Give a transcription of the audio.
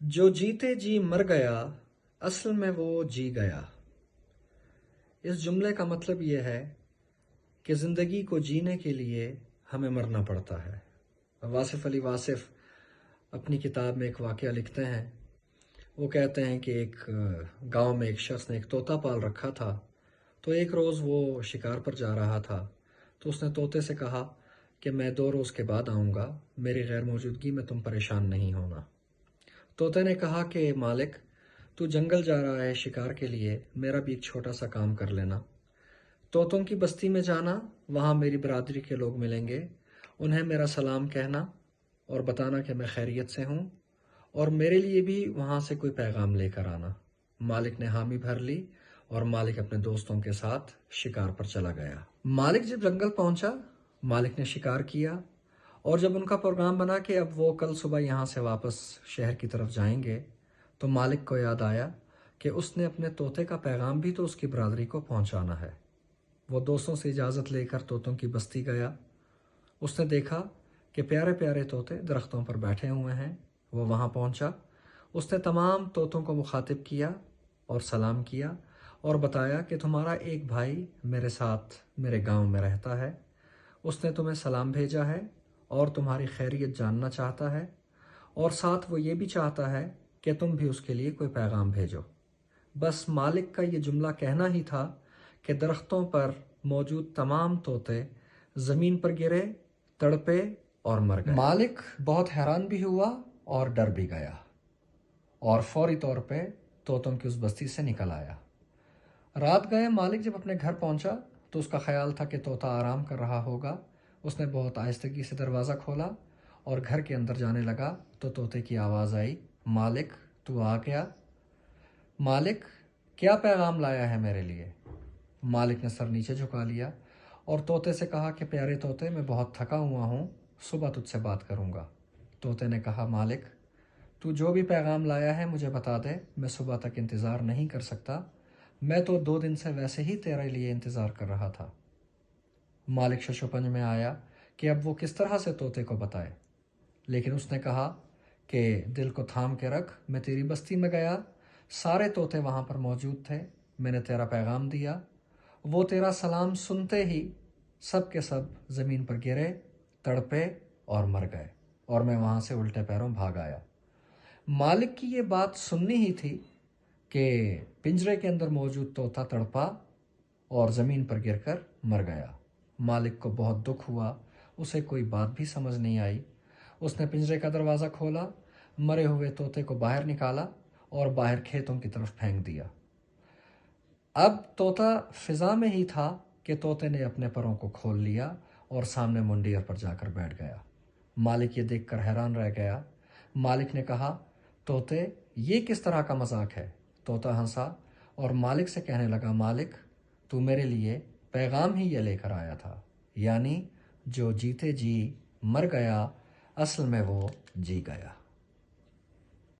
جو جیتے جی مر گیا اصل میں وہ جی گیا۔ اس جملے کا مطلب یہ ہے کہ زندگی کو جینے کے لیے ہمیں مرنا پڑتا ہے۔ واصف علی واصف اپنی کتاب میں ایک واقعہ لکھتے ہیں۔ وہ کہتے ہیں کہ ایک گاؤں میں ایک شخص نے ایک طوطا پال رکھا تھا، تو ایک روز وہ شکار پر جا رہا تھا، تو اس نے طوطے سے کہا کہ میں 2 روز کے بعد آؤں گا، میری غیر موجودگی میں تم پریشان نہیں ہونا۔ طوطے نے کہا کہ مالک، تو جنگل جا رہا ہے شکار کے لیے، میرا بھی ایک چھوٹا سا کام کر لینا۔ طوطوں کی بستی میں جانا، وہاں میری برادری کے لوگ ملیں گے، انہیں میرا سلام کہنا اور بتانا کہ میں خیریت سے ہوں، اور میرے لیے بھی وہاں سے کوئی پیغام لے کر آنا۔ مالک نے حامی بھر لی اور مالک اپنے دوستوں کے ساتھ شکار پر چلا گیا۔ مالک جب جنگل پہنچا، مالک نے شکار کیا، اور جب ان کا پروگرام بنا کہ اب وہ کل صبح یہاں سے واپس شہر کی طرف جائیں گے، تو مالک کو یاد آیا کہ اس نے اپنے طوطے کا پیغام بھی تو اس کی برادری کو پہنچانا ہے۔ وہ دوستوں سے اجازت لے کر طوطوں کی بستی گیا۔ اس نے دیکھا کہ پیارے پیارے طوطے درختوں پر بیٹھے ہوئے ہیں۔ وہ وہاں پہنچا، اس نے تمام طوطوں کو مخاطب کیا اور سلام کیا اور بتایا کہ تمہارا ایک بھائی میرے ساتھ میرے گاؤں میں رہتا ہے، اس نے تمہیں سلام بھیجا ہے اور تمہاری خیریت جاننا چاہتا ہے، اور ساتھ وہ یہ بھی چاہتا ہے کہ تم بھی اس کے لیے کوئی پیغام بھیجو۔ بس مالک کا یہ جملہ کہنا ہی تھا کہ درختوں پر موجود تمام طوطے زمین پر گرے، تڑپے اور مر گئے۔ مالک بہت حیران بھی ہوا اور ڈر بھی گیا، اور فوری طور پہ طوطوں کی اس بستی سے نکل آیا۔ رات گئے مالک جب اپنے گھر پہنچا تو اس کا خیال تھا کہ طوطا آرام کر رہا ہوگا۔ اس نے بہت آہستگی سے دروازہ کھولا اور گھر کے اندر جانے لگا تو طوطے کی آواز آئی، مالک تو آ گیا؟ مالک کیا پیغام لایا ہے میرے لیے؟ مالک نے سر نیچے جھکا لیا اور طوطے سے کہا کہ پیارے طوطے، میں بہت تھکا ہوا ہوں، صبح تجھ سے بات کروں گا۔ طوطے نے کہا، مالک تو جو بھی پیغام لایا ہے مجھے بتا دے، میں صبح تک انتظار نہیں کر سکتا، میں تو 2 دن سے ویسے ہی تیرے لیے انتظار کر رہا تھا۔ مالک شش و پنج میں آیا کہ اب وہ کس طرح سے طوطے کو بتائے، لیکن اس نے کہا کہ دل کو تھام کے رکھ، میں تیری بستی میں گیا، سارے طوطے وہاں پر موجود تھے، میں نے تیرا پیغام دیا، وہ تیرا سلام سنتے ہی سب کے سب زمین پر گرے، تڑپے اور مر گئے، اور میں وہاں سے الٹے پیروں بھاگ آیا۔ مالک کی یہ بات سننی ہی تھی کہ پنجرے کے اندر موجود طوطا تڑپا اور زمین پر گر کر مر گیا۔ مالک کو بہت دکھ ہوا، اسے کوئی بات بھی سمجھ نہیں آئی۔ اس نے پنجرے کا دروازہ کھولا، مرے ہوئے طوطے کو باہر نکالا اور باہر کھیتوں کی طرف پھینک دیا۔ اب طوطا فضا میں ہی تھا کہ طوطے نے اپنے پروں کو کھول لیا اور سامنے منڈیر پر جا کر بیٹھ گیا۔ مالک یہ دیکھ کر حیران رہ گیا۔ مالک نے کہا، طوطے یہ کس طرح کا مذاق ہے؟ طوطا ہنسا اور مالک سے کہنے لگا، مالک تو میرے لیے پیغام ہی یہ لے کر آیا تھا، یعنی جو جیتے جی مر گیا اصل میں وہ جی گیا۔